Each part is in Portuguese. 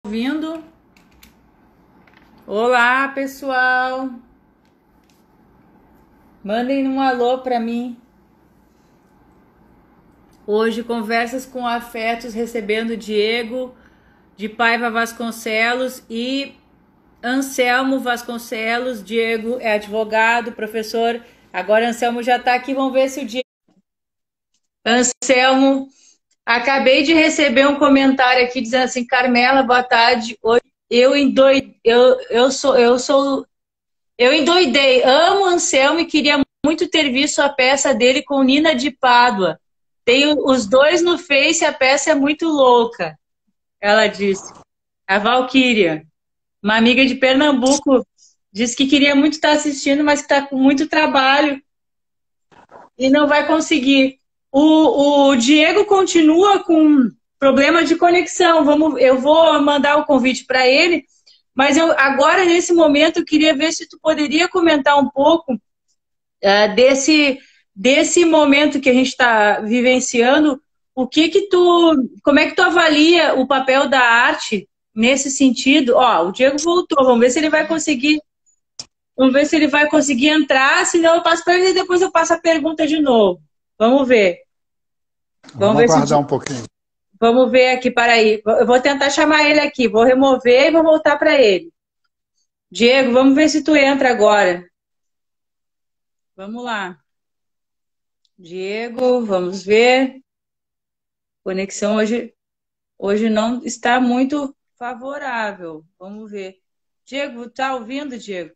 Ouvindo? Olá, pessoal. Mandem um alô para mim. Hoje, conversas com afetos, recebendo Diego de Paiva Vasconcelos e Anselmo Vasconcelos. Diego é advogado, professor. Agora Anselmo já está aqui. Vamos ver se o Diego... Anselmo, acabei de receber um comentário aqui dizendo assim: Carmela, boa tarde. Hoje eu endoidei, amo Anselmo e queria muito ter visto a peça dele com Nina de Pádua. Tenho os dois no Face, a peça é muito louca, ela disse. A Valquíria, uma amiga de Pernambuco, disse que queria muito estar assistindo, mas que está com muito trabalho e não vai conseguir. O Diego continua com problema de conexão. Eu vou mandar o convite para ele, mas eu agora, nesse momento, eu queria ver se tu poderia comentar um pouco desse momento que a gente está vivenciando. Como é que tu avalia o papel da arte nesse sentido? Ó, o Diego voltou, vamos ver se ele vai conseguir. Vamos ver se ele vai conseguir entrar, senão eu passo para ele e depois eu passo a pergunta de novo. Vamos ver. Vamos aguardar um pouquinho. Vamos ver aqui, peraí. Eu vou tentar chamar ele aqui. Vou remover e vou voltar para ele. Diego, vamos ver se tu entra agora. Vamos lá. Diego, vamos ver. Conexão hoje não está muito favorável. Vamos ver. Diego, tá ouvindo, Diego?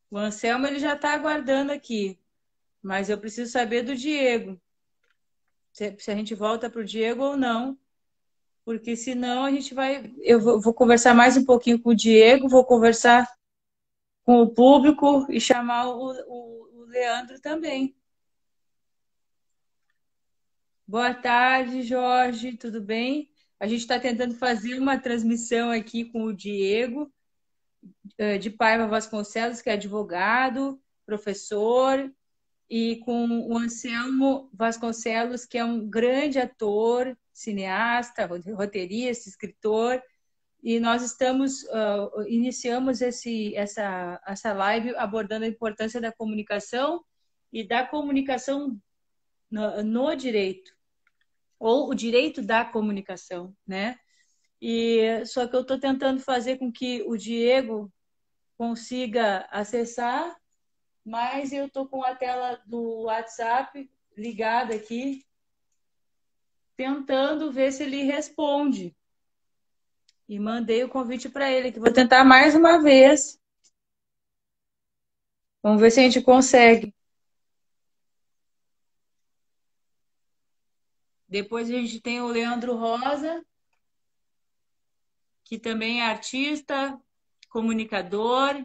O Anselmo ele já está aguardando aqui. Mas eu preciso saber do Diego. Se a gente volta para o Diego ou não. Porque senão a gente vai. Eu vou conversar mais um pouquinho com o Diego, vou conversar com o público e chamar o Leandro também. Boa tarde, Jorge, tudo bem? A gente está tentando fazer uma transmissão aqui com o Diego de Paiva Vasconcelos, que é advogado, professor, e com o Anselmo Vasconcelos, que é um grande ator, cineasta, roteirista, escritor. E nós iniciamos essa live abordando a importância da comunicação e da comunicação no direito, ou o direito da comunicação, né? E só que eu estou tentando fazer com que o Diego consiga acessar, mas eu estou com a tela do WhatsApp ligada aqui, tentando ver se ele responde. E mandei o convite para ele, que vou tentar mais uma vez. Vamos ver se a gente consegue. Depois a gente tem o Leandro Rosa, que também é artista, comunicador,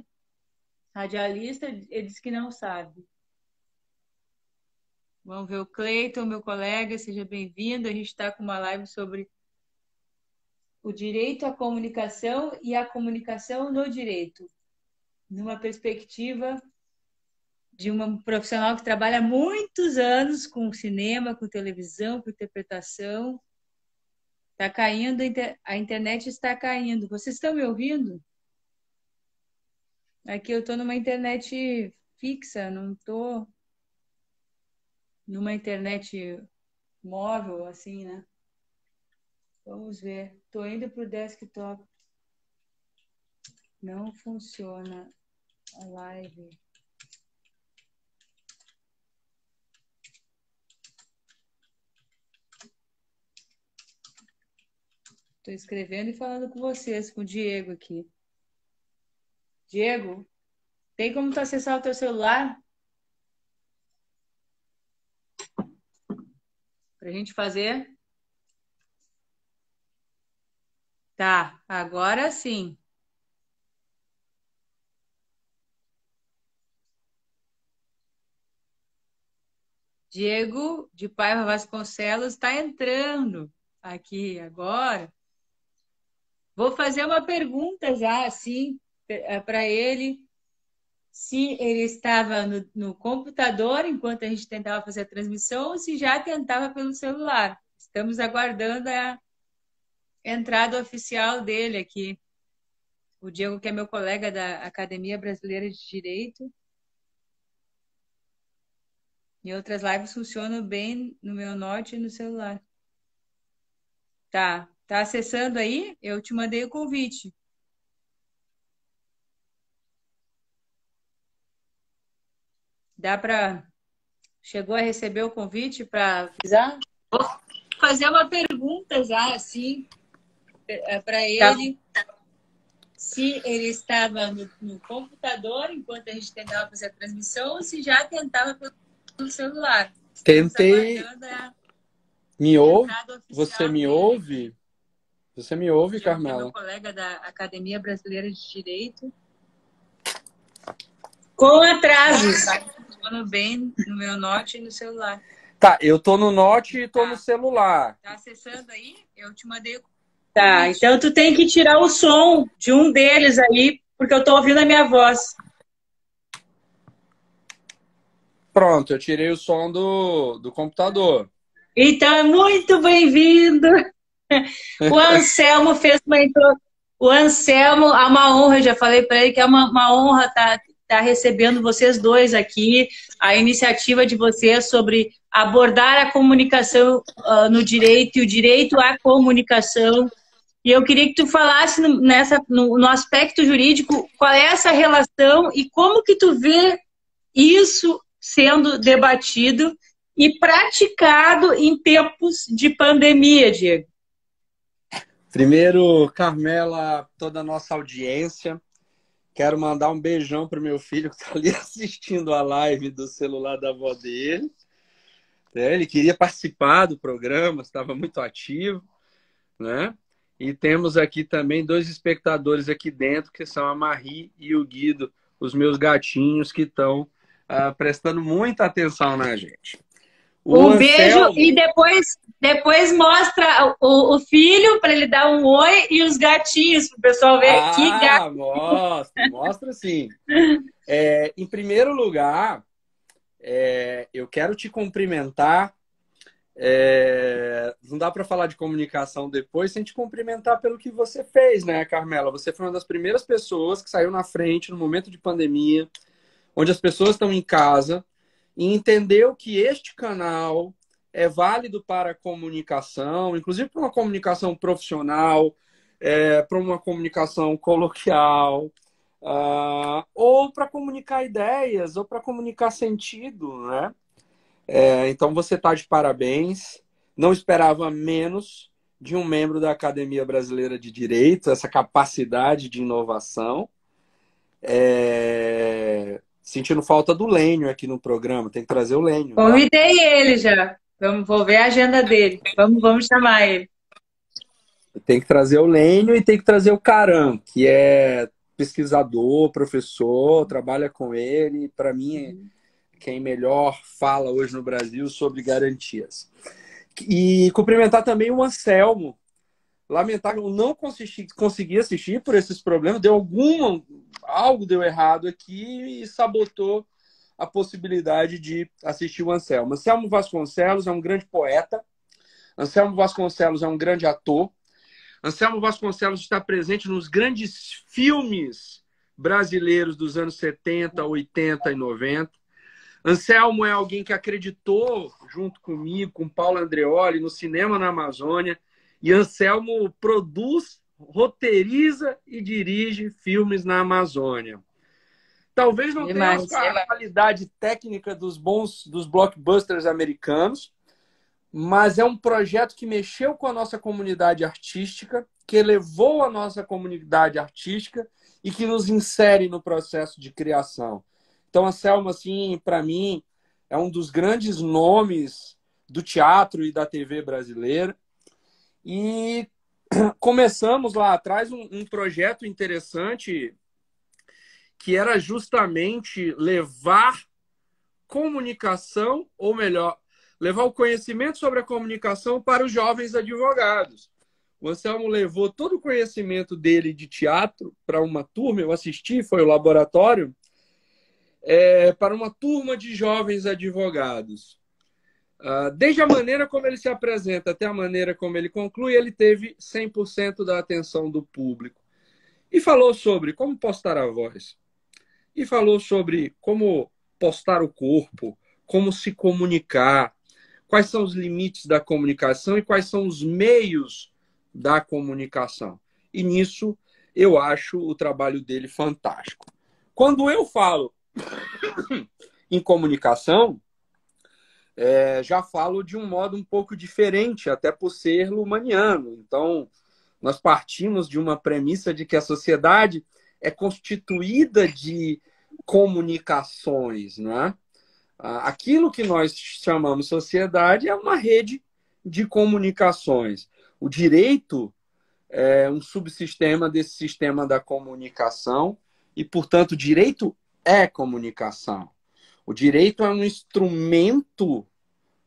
radialista. Ele disse que não sabe. Vamos ver o Cleiton, meu colega, seja bem-vindo. A gente está com uma live sobre o direito à comunicação e a comunicação no direito, numa perspectiva de uma profissional que trabalha há muitos anos com cinema, com televisão, com interpretação. Está caindo, a internet está caindo. Vocês estão me ouvindo? Aqui eu estou numa internet fixa, não estou numa internet móvel, assim, né? Vamos ver. Estou indo para o desktop. Não funciona a live. Estou escrevendo e falando com vocês, com o Diego aqui. Diego, tem como tu acessar o teu celular? Para a gente fazer? Tá, agora sim. Diego de Paiva Vasconcelos está entrando aqui agora. Vou fazer uma pergunta já, assim, para ele. Se ele estava no computador enquanto a gente tentava fazer a transmissão ou se já tentava pelo celular. Estamos aguardando entrada oficial dele aqui. O Diego, que é meu colega da Academia Brasileira de Direito. E outras lives funcionam bem no meu Note e no celular. Tá acessando aí? Eu te mandei o convite. Chegou a receber o convite para avisar? Vou fazer uma pergunta já, assim, para ele. Se ele estava no computador enquanto a gente tentava fazer a transmissão ou se já tentava pelo celular. Tentei. Me ouve? Você me ouve? Você me ouve, Carmela? Meu colega da Academia Brasileira de Direito. Com atrasos. Funcionando bem no meu Note e no celular. Tá, eu tô no Note e tô no celular. Tá acessando aí? Eu te mandei. Tá, então tu tem que tirar o som de um deles aí, porque eu tô ouvindo a minha voz. Pronto, eu tirei o som do computador. Então é muito bem-vindo. O Anselmo fez uma introdução. O Anselmo, é uma honra, eu já falei para ele que é uma honra estar recebendo vocês dois aqui, a iniciativa de vocês sobre abordar a comunicação no direito e o direito à comunicação. E eu queria que tu falasse no aspecto jurídico qual é essa relação e como que tu vê isso sendo debatido e praticado em tempos de pandemia, Diego. Primeiro, Carmela, toda a nossa audiência, quero mandar um beijão pro meu filho que está ali assistindo a live do celular da avó dele. Ele queria participar do programa, estava muito ativo, né? E temos aqui também dois espectadores aqui dentro, que são a Marie e o Guido, os meus gatinhos que estão prestando muita atenção na gente. Um beijo e depois mostra o filho para ele dar um oi e os gatinhos para o pessoal ver que gato. Mostra sim. Em primeiro lugar, eu quero te cumprimentar. Não dá para falar de comunicação depois sem te cumprimentar pelo que você fez, né, Carmela? Você foi uma das primeiras pessoas que saiu na frente no momento de pandemia, onde as pessoas estão em casa, e entendeu que este canal é válido para a comunicação, inclusive para uma comunicação profissional, para uma comunicação coloquial, ou para comunicar ideias, ou para comunicar sentido, né? Então você está de parabéns. Não esperava menos de um membro da Academia Brasileira de Direito, essa capacidade de inovação. Sentindo falta do Lênio aqui no programa. Tem que trazer o Lênio. Convidei ele já. Vou ver a agenda dele. Vamos chamar ele. Tem que trazer o Lênio e tem que trazer o Caram, que é pesquisador, professor, trabalha com ele. Para mim, quem melhor fala hoje no Brasil sobre garantias. E cumprimentar também o Anselmo. Lamentável, não consegui assistir por esses problemas. Algo deu errado aqui e sabotou a possibilidade de assistir o Anselmo. Anselmo Vasconcelos é um grande poeta. Anselmo Vasconcelos é um grande ator. Anselmo Vasconcelos está presente nos grandes filmes brasileiros dos anos 70, 80 e 90. Anselmo é alguém que acreditou, junto comigo, com Paulo Andreoli, no cinema na Amazônia. E Anselmo produz, roteiriza e dirige filmes na Amazônia. Talvez não tenha a qualidade técnica dos blockbusters americanos, mas é um projeto que mexeu com a nossa comunidade artística, que elevou a nossa comunidade artística e que nos insere no processo de criação. Então, Anselmo, assim, para mim, é um dos grandes nomes do teatro e da TV brasileira. E começamos lá atrás um projeto interessante que era justamente levar comunicação, ou melhor, levar o conhecimento sobre a comunicação para os jovens advogados. O Anselmo levou todo o conhecimento dele de teatro para uma turma, eu assisti, foi o laboratório, para uma turma de jovens advogados. Desde a maneira como ele se apresenta até a maneira como ele conclui, ele teve 100% da atenção do público. E falou sobre como postar a voz. E falou sobre como postar o corpo, como se comunicar, quais são os limites da comunicação e quais são os meios da comunicação. E nisso eu acho o trabalho dele fantástico. Quando eu falo em comunicação, já falo de um modo um pouco diferente, até por ser lumaniano. Então, nós partimos de uma premissa de que a sociedade é constituída de comunicações, não é? Aquilo que nós chamamos sociedade é uma rede de comunicações. O direito é um subsistema desse sistema da comunicação e, portanto, o direito é comunicação. O direito é um instrumento,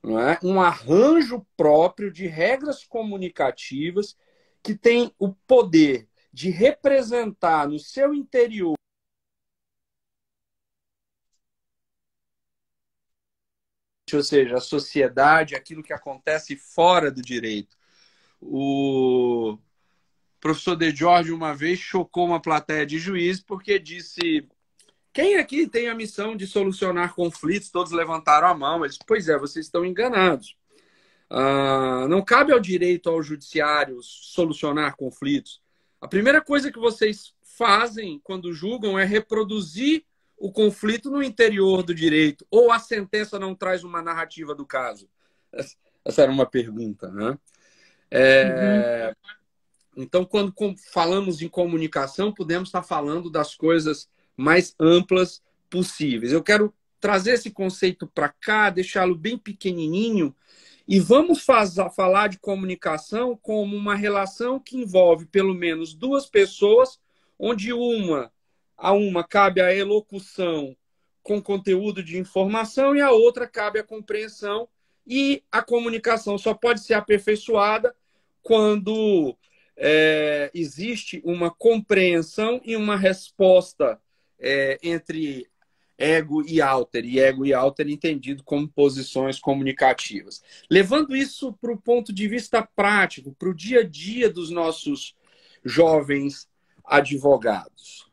não é? Um arranjo próprio de regras comunicativas que tem o poder de representar no seu interior ou seja, a sociedade, aquilo que acontece fora do direito. O professor De Giorgi uma vez chocou uma plateia de juízes porque disse: quem aqui tem a missão de solucionar conflitos? Todos levantaram a mão. Ele disse: pois é, vocês estão enganados. Não cabe ao direito, ao judiciário, solucionar conflitos. A primeira coisa que vocês fazem quando julgam é reproduzir o conflito no interior do direito. Ou a sentença não traz uma narrativa do caso? Essa era uma pergunta, né? Então, quando falamos em comunicação, podemos estar falando das coisas mais amplas possíveis. Eu quero trazer esse conceito para cá, deixá-lo bem pequenininho, e vamos falar de comunicação como uma relação que envolve pelo menos duas pessoas, onde a uma cabe a elocução com conteúdo de informação e a outra cabe a compreensão, e a comunicação só pode ser aperfeiçoada quando existe uma compreensão e uma resposta entre ego e alter entendido como posições comunicativas. Levando isso para o ponto de vista prático, para o dia a dia dos nossos jovens advogados.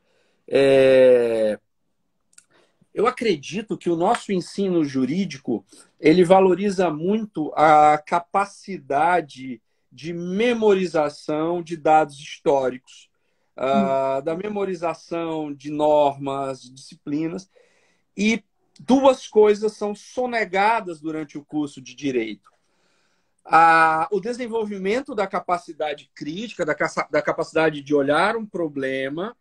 Eu acredito que o nosso ensino jurídico ele valoriza muito a capacidade de memorização de dados históricos, da memorização de normas, de disciplinas, e duas coisas são sonegadas durante o curso de Direito. O desenvolvimento da capacidade crítica, da capacidade de olhar um problema,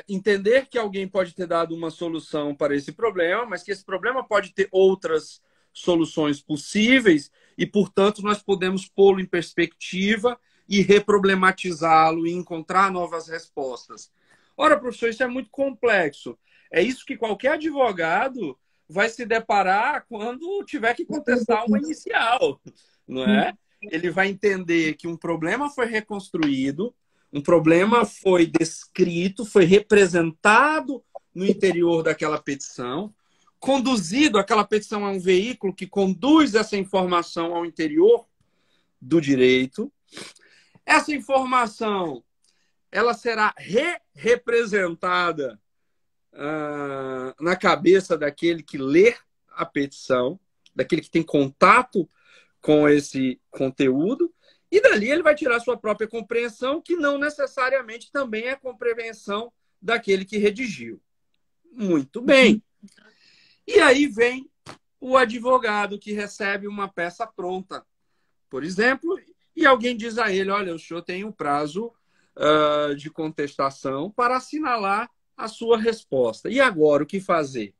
entender que alguém pode ter dado uma solução para esse problema, mas que esse problema pode ter outras soluções possíveis e, portanto, nós podemos pô-lo em perspectiva e reproblematizá-lo e encontrar novas respostas. Ora, professor, isso é muito complexo. É isso que qualquer advogado vai se deparar quando tiver que contestar uma inicial, não é? Ele vai entender que um problema foi reconstruído, um problema foi descrito, foi representado no interior daquela petição, conduzido, aquela petição é um veículo que conduz essa informação ao interior do direito. Essa informação ela será representada na cabeça daquele que lê a petição, daquele que tem contato com esse conteúdo, e dali ele vai tirar sua própria compreensão, que não necessariamente também é a compreensão daquele que redigiu. Muito bem. E aí vem o advogado que recebe uma peça pronta, por exemplo, e alguém diz a ele: olha, o senhor tem um prazo de contestação para assinalar a sua resposta. E agora, o que fazer?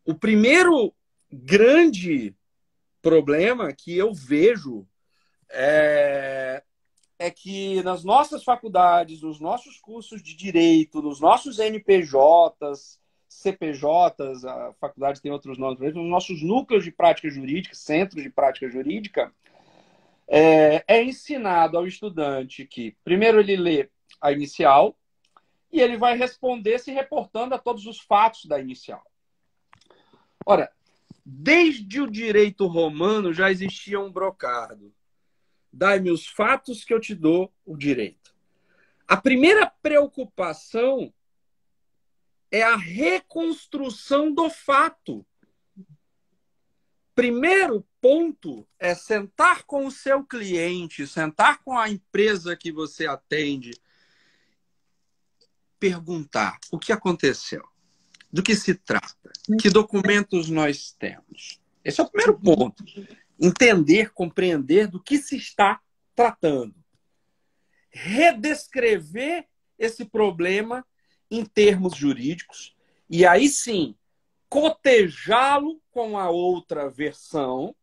O primeiro grande problema que eu vejo é que nas nossas faculdades, nos nossos cursos de direito, nos nossos NPJs, CPJs, a faculdade tem outros nomes, nos nossos núcleos de prática jurídica, centros de prática jurídica, é ensinado ao estudante que primeiro ele lê a inicial e ele vai responder se reportando a todos os fatos da inicial. Ora, Desde o direito romano já existia um brocardo. Dai-me os fatos que eu te dou o direito. A primeira preocupação é a reconstrução do fato. Primeiro ponto é sentar com o seu cliente, sentar com a empresa que você atende, perguntar o que aconteceu, do que se trata, que documentos nós temos. Esse é o primeiro ponto. Entender, compreender do que se está tratando. Redescrever esse problema em termos jurídicos e aí sim cotejá-lo com a outra versão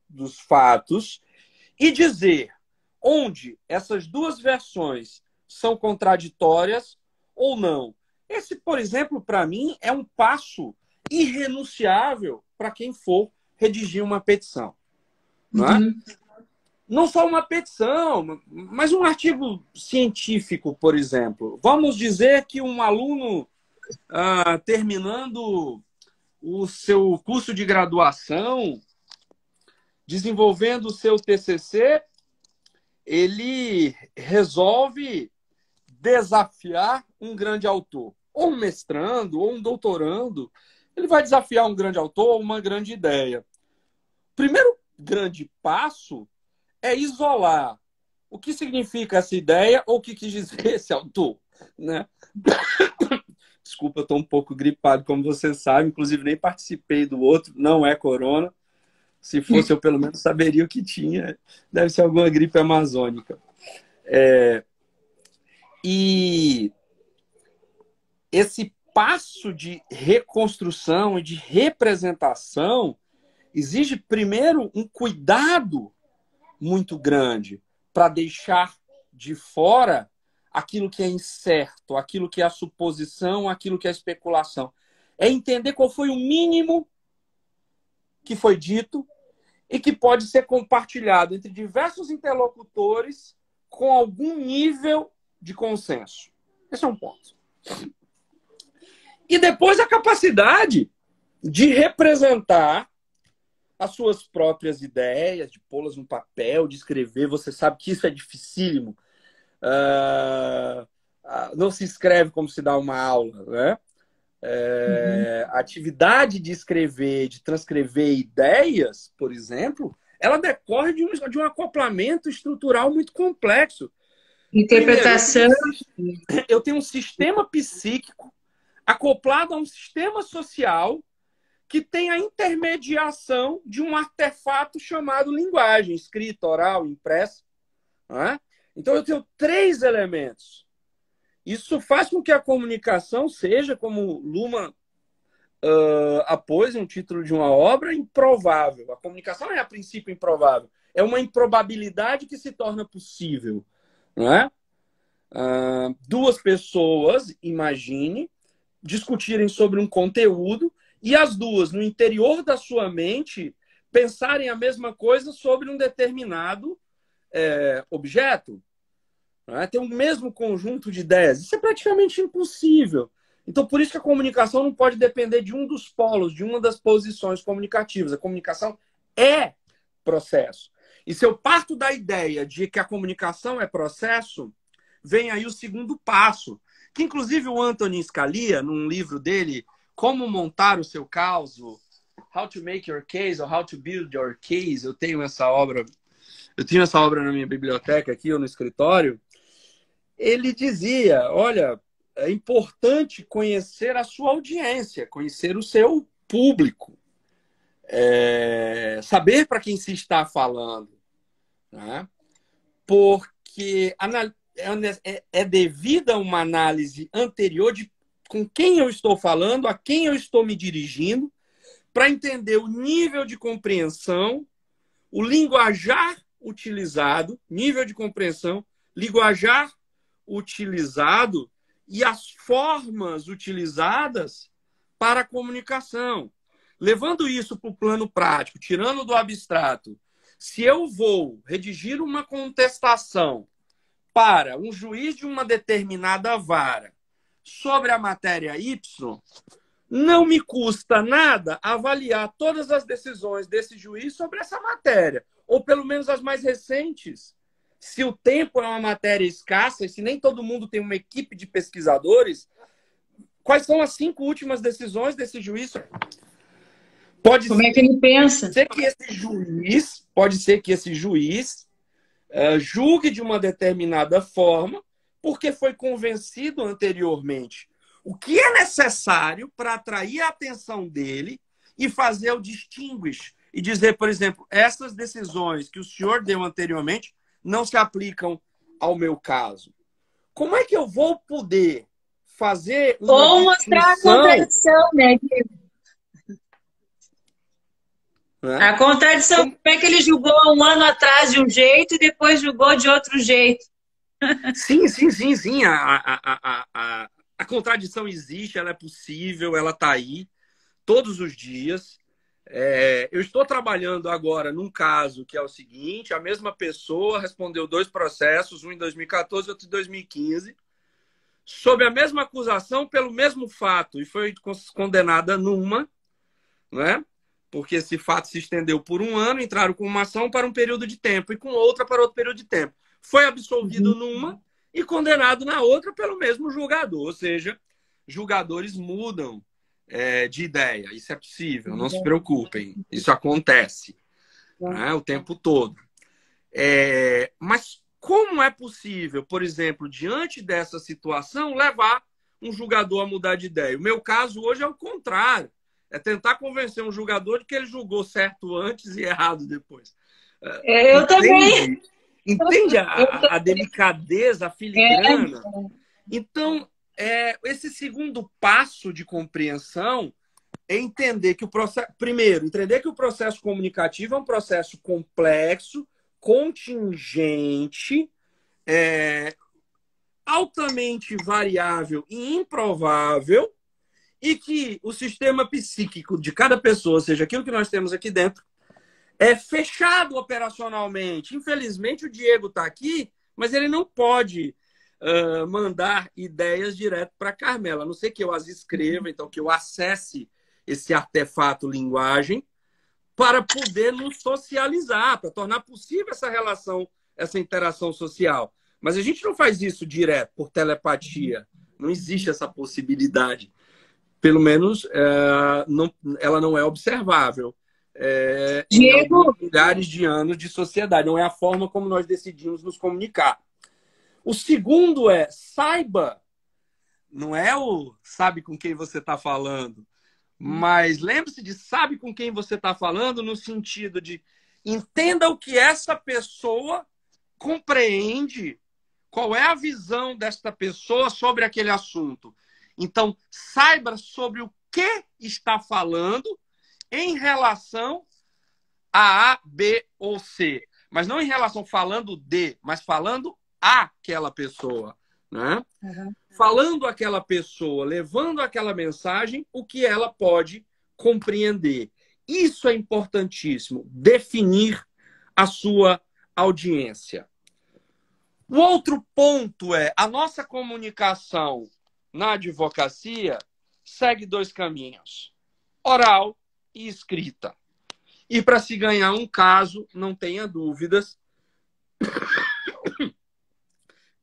dos fatos e dizer onde essas duas versões são contraditórias ou não. Esse, por exemplo, para mim, é um passo irrenunciável para quem for redigir uma petição. Não é? Não só uma petição, mas um artigo científico, por exemplo. Vamos dizer que um aluno terminando o seu curso de graduação, desenvolvendo o seu TCC, ele resolve desafiar um grande autor, ou um mestrando, ou um doutorando. Ele vai desafiar um grande autor ou uma grande ideia. O primeiro grande passo é isolar o que significa essa ideia ou o que quis dizer esse autor, né? Desculpa, eu estou um pouco gripado, como você sabe. Inclusive, nem participei do outro. Não é corona. Se fosse, eu pelo menos saberia o que tinha. Deve ser alguma gripe amazônica. E esse passo de reconstrução e de representação exige, primeiro, um cuidado muito grande para deixar de fora aquilo que é incerto, aquilo que é a suposição, aquilo que é a especulação. É entender qual foi o mínimo que foi dito e que pode ser compartilhado entre diversos interlocutores com algum nível de consenso. Esse é um ponto. E depois a capacidade de representar as suas próprias ideias, de pô-las no papel, de escrever. Você sabe que isso é dificílimo. Não se escreve como se dá uma aula, né? A atividade de escrever, de transcrever ideias, por exemplo, ela decorre de um acoplamento estrutural muito complexo. Interpretação. Primeiro, eu tenho um sistema psíquico acoplado a um sistema social que tem a intermediação de um artefato chamado linguagem, escrita, oral, impressa. Né? Então, eu tenho 3 elementos. Isso faz com que a comunicação seja, como Luhmann apôs um título de uma obra, improvável. A comunicação é, a princípio, improvável. É uma improbabilidade que se torna possível. Não é? 2 pessoas, imagine, discutirem sobre um conteúdo e as duas, no interior da sua mente, pensarem a mesma coisa sobre um determinado objeto. Ter um mesmo conjunto de ideias. Isso é praticamente impossível. Então, por isso que a comunicação não pode depender de um dos polos, de uma das posições comunicativas. A comunicação é processo. E se eu parto da ideia de que a comunicação é processo, vem aí o segundo passo, que inclusive o Antonin Scalia, num livro dele, Como Montar o Seu Caso, How to Make Your Case, or How to Build Your Case, eu tenho essa obra na minha biblioteca aqui, ou no escritório. Ele dizia, olha, é importante conhecer a sua audiência, conhecer o seu público, saber para quem se está falando, né? Porque é devida uma análise anterior de com quem eu estou falando, a quem eu estou me dirigindo, para entender o nível de compreensão, o linguajar utilizado, nível de compreensão, linguajar utilizado e as formas utilizadas para a comunicação. Levando isso para o plano prático, tirando do abstrato, se eu vou redigir uma contestação para um juiz de uma determinada vara sobre a matéria Y, não me custa nada avaliar todas as decisões desse juiz sobre essa matéria, ou pelo menos as mais recentes. Se o tempo é uma matéria escassa e se nem todo mundo tem uma equipe de pesquisadores, quais são as 5 últimas decisões desse juiz? Como é que ele pensa? Pode ser que esse juiz julgue de uma determinada forma porque foi convencido anteriormente. O que é necessário para atrair a atenção dele e fazer o distinguish e dizer, por exemplo, essas decisões que o senhor deu anteriormente não se aplicam ao meu caso. Como é que eu vou poder fazer uma ou mostrar a contradição, né? A contradição, como é que ele julgou 1 ano atrás de um jeito e depois julgou de outro jeito? Sim. A contradição existe, ela é possível, ela está aí todos os dias. Eu estou trabalhando agora num caso que é o seguinte: a mesma pessoa respondeu 2 processos, um em 2014 e outro em 2015, sob a mesma acusação pelo mesmo fato, e foi condenada numa, né? Porque esse fato se estendeu por 1 ano, entraram com uma ação para um período de tempo e com outra para outro período de tempo. Foi absolvido numa e condenado na outra pelo mesmo julgador. Ou seja, julgadores mudam de ideia. Isso é possível, não se preocupem. Isso acontece, né, o tempo todo. Mas como é possível, por exemplo, diante dessa situação, levar um julgador a mudar de ideia? O meu caso hoje é o contrário. É tentar convencer um julgador de que ele julgou certo antes e errado depois. Eu também. Entende a delicadeza, a filigrana? Então, esse segundo passo de compreensão é entender que o processo... Primeiro, entender que o processo comunicativo é um processo complexo, contingente, altamente variável e improvável, e que o sistema psíquico de cada pessoa, ou seja, aquilo que nós temos aqui dentro, é fechado operacionalmente. Infelizmente, o Diego está aqui, mas ele não pode mandar ideias direto para a Carmela. A não ser que eu as escreva, então que eu acesse esse artefato linguagem para poder nos socializar, para tornar possível essa relação, essa interação social. Mas a gente não faz isso direto, por telepatia. Não existe essa possibilidade. Pelo menos ela não é observável Diego, em milhares de anos de sociedade. Não é a forma como nós decidimos nos comunicar. O segundo saiba, não é o sabe com quem você está falando, mas lembre-se de sabe com quem você está falando no sentido de entenda o que essa pessoa compreende, qual é a visão desta pessoa sobre aquele assunto. Então, saiba sobre o que está falando em relação a B ou C. Mas não em relação falando de, mas falando àquela pessoa. Né? Falando àquela pessoa, levando aquela mensagem, o que ela pode compreender. Isso é importantíssimo, definir a sua audiência. O outro ponto a nossa comunicação na advocacia segue 2 caminhos: oral e escrita. E para se ganhar um caso, não tenha dúvidas,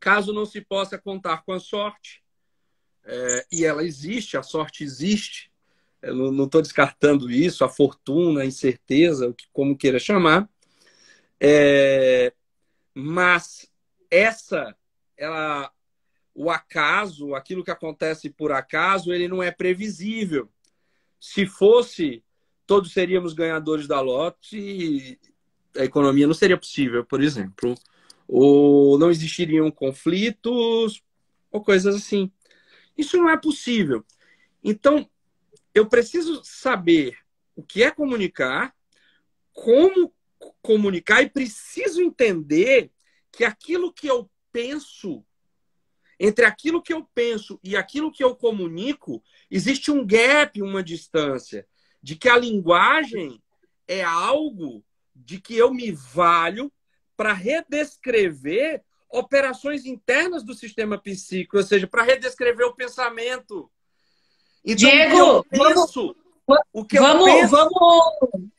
caso não se possa contar com a sorte, e ela existe, a sorte existe, eu não estou descartando isso, a fortuna, a incerteza, como queira chamar, mas o acaso, aquilo que acontece por acaso, ele não é previsível. Se fosse, todos seríamos ganhadores da lote e a economia não seria possível, por exemplo. Ou não existiriam conflitos, ou coisas assim. Isso não é possível. Então, eu preciso saber o que é comunicar, como comunicar, e preciso entender que aquilo que eu penso, entre aquilo que eu penso e aquilo que eu comunico, existe um gap, uma distância, de que a linguagem é algo de que eu me valho para redescrever operações internas do sistema psíquico, ou seja, para redescrever o pensamento. Então, Diego, vamos, o que eu penso...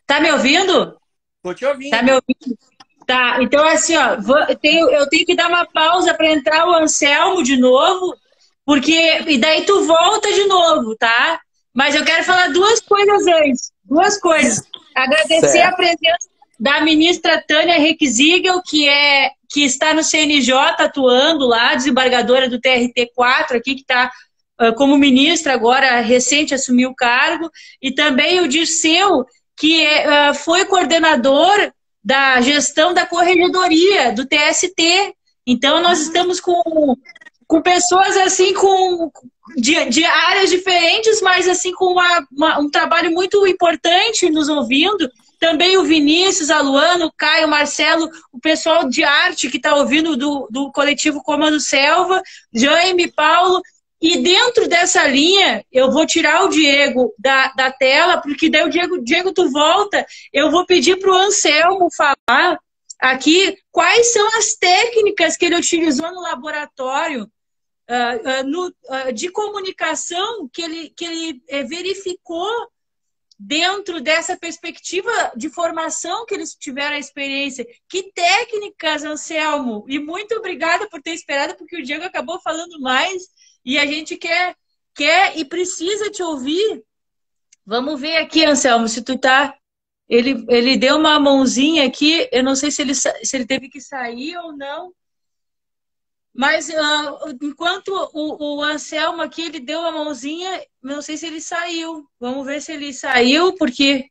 Tá me ouvindo? Tô te Tá me ouvindo. ouvindo? Tá, então assim, ó, eu tenho que dar uma pausa para entrar o Anselmo de novo, porque e daí tu volta de novo, tá? Mas eu quero falar duas coisas antes. Duas coisas. Agradecer a Certo. presença da ministra Tânia Requesigal, que está no CNJ atuando lá, desembargadora do TRT4 aqui, que está como ministra agora, recente assumiu o cargo, e também o Dirceu, que foi coordenador da gestão da corregedoria do TST. Então, nós estamos com pessoas assim de áreas diferentes, mas assim com um trabalho muito importante nos ouvindo. Também o Vinícius, a Luana, o Caio, o Marcelo, o pessoal de arte que está ouvindo do coletivo Comando Selva, Jaime, Paulo. E dentro dessa linha, eu vou tirar o Diego da tela, porque daí Diego, tu volta, eu vou pedir para o Anselmo falar aqui quais são as técnicas que ele utilizou no laboratório de comunicação que ele verificou dentro dessa perspectiva de formação que eles tiveram a experiência. Que técnicas, Anselmo? E muito obrigada por ter esperado, porque o Diego acabou falando mais e a gente quer e precisa te ouvir. Vamos ver aqui, Anselmo, se tu tá... Ele deu uma mãozinha aqui, eu não sei se ele teve que sair ou não, mas enquanto o Anselmo aqui, ele deu a mãozinha, não sei se ele saiu. Vamos ver se ele saiu, porque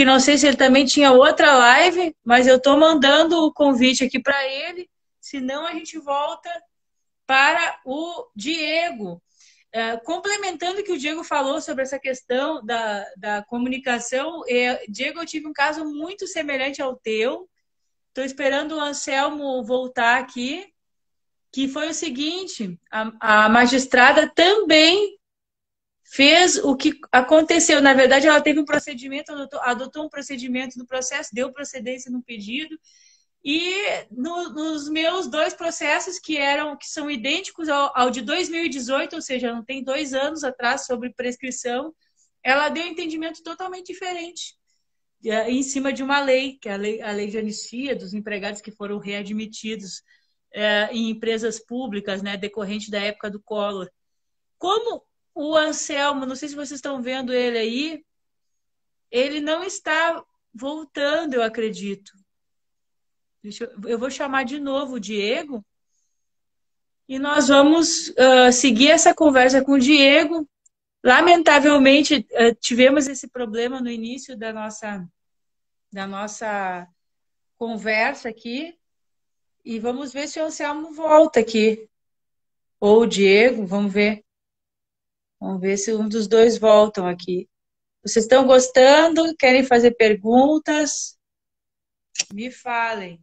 não sei se ele também tinha outra live, mas eu estou mandando o convite aqui para ele, senão a gente volta para o Diego. Complementando o que o Diego falou sobre essa questão da comunicação, Diego, eu tive um caso muito semelhante ao teu. Estou esperando o Anselmo voltar aqui, que foi o seguinte, a magistrada também fez o que aconteceu. Na verdade, ela teve um procedimento, adotou um procedimento no processo, deu procedência no pedido, e nos meus dois processos, que são idênticos ao de 2018, ou seja, não tem 2 anos atrás, sobre prescrição, ela deu um entendimento totalmente diferente, em cima de uma lei, que é a lei de anistia dos empregados que foram readmitidos em empresas públicas, né, decorrente da época do Collor. Como o Anselmo, não sei se vocês estão vendo ele aí, ele não está voltando, eu acredito. Eu vou chamar de novo o Diego e nós vamos seguir essa conversa com o Diego. Lamentavelmente, tivemos esse problema no início da nossa conversa aqui e vamos ver se o Anselmo volta aqui. Ou o Diego, vamos ver. Vamos ver se um dos dois voltam aqui. Vocês estão gostando? Querem fazer perguntas? Me falem.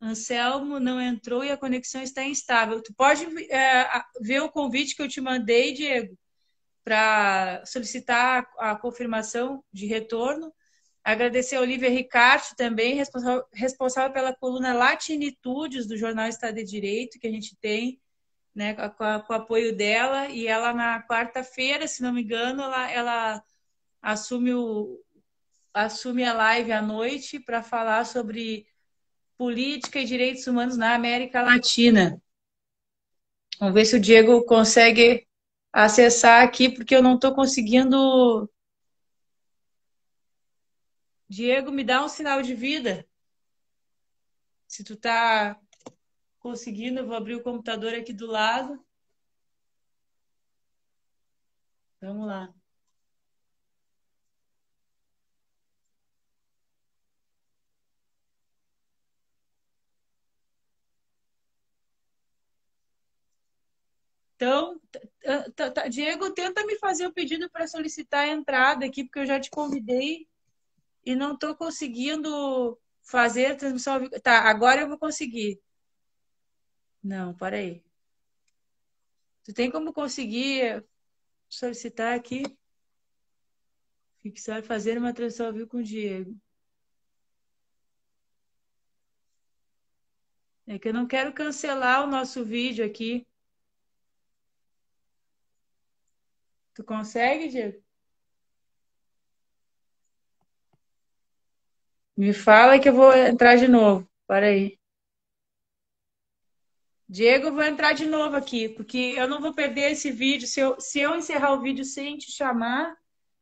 Anselmo não entrou e a conexão está instável. Tu pode ver o convite que eu te mandei, Diego, para solicitar a confirmação de retorno. Agradecer a Olivia Ricarte também, responsável pela coluna Latinitudes do jornal Estado de Direito, que a gente tem, né, com o apoio dela. E ela, na quarta-feira, se não me engano, ela assume a live à noite para falar sobre política e direitos humanos na América Latina. Vamos ver se o Diego consegue acessar aqui, porque eu não estou conseguindo. Diego, me dá um sinal de vida. Se tu tá conseguindo, eu vou abrir o computador aqui do lado. Vamos lá. Então, Diego, tenta me fazer o pedido para solicitar a entrada aqui, porque eu já te convidei e não estou conseguindo fazer a transmissão ao vivo. Tá, agora eu vou conseguir. Não, para aí. Tu tem como conseguir solicitar aqui? Fixar, fazer uma transmissão ao vivo com o Diego. É que eu não quero cancelar o nosso vídeo aqui. Tu consegue, Diego? Me fala que eu vou entrar de novo. Para aí. Diego, eu vou entrar de novo aqui, porque eu não vou perder esse vídeo. Se eu encerrar o vídeo sem te chamar,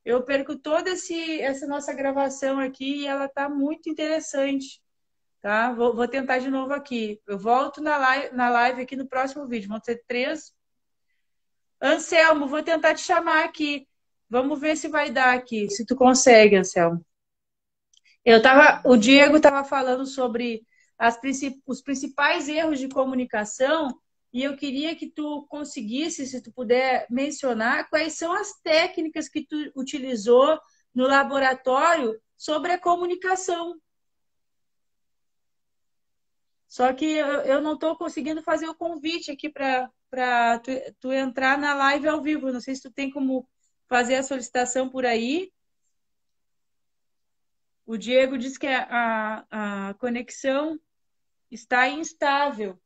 eu perco toda essa nossa gravação aqui e ela tá muito interessante, tá? Vou tentar de novo aqui. Eu volto na live aqui no próximo vídeo. Vão ser 3. Anselmo, vou tentar te chamar aqui. Vamos ver se vai dar aqui, se tu consegue, Anselmo. O Diego estava falando sobre os principais erros de comunicação e eu queria que tu conseguisse, se tu puder mencionar, quais são as técnicas que tu utilizou no laboratório sobre a comunicação. Só que eu não estou conseguindo fazer o convite aqui para tu entrar na live ao vivo. Não sei se tu tem como fazer a solicitação por aí. O Diego disse que a conexão está instável.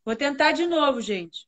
Vou tentar de novo, gente.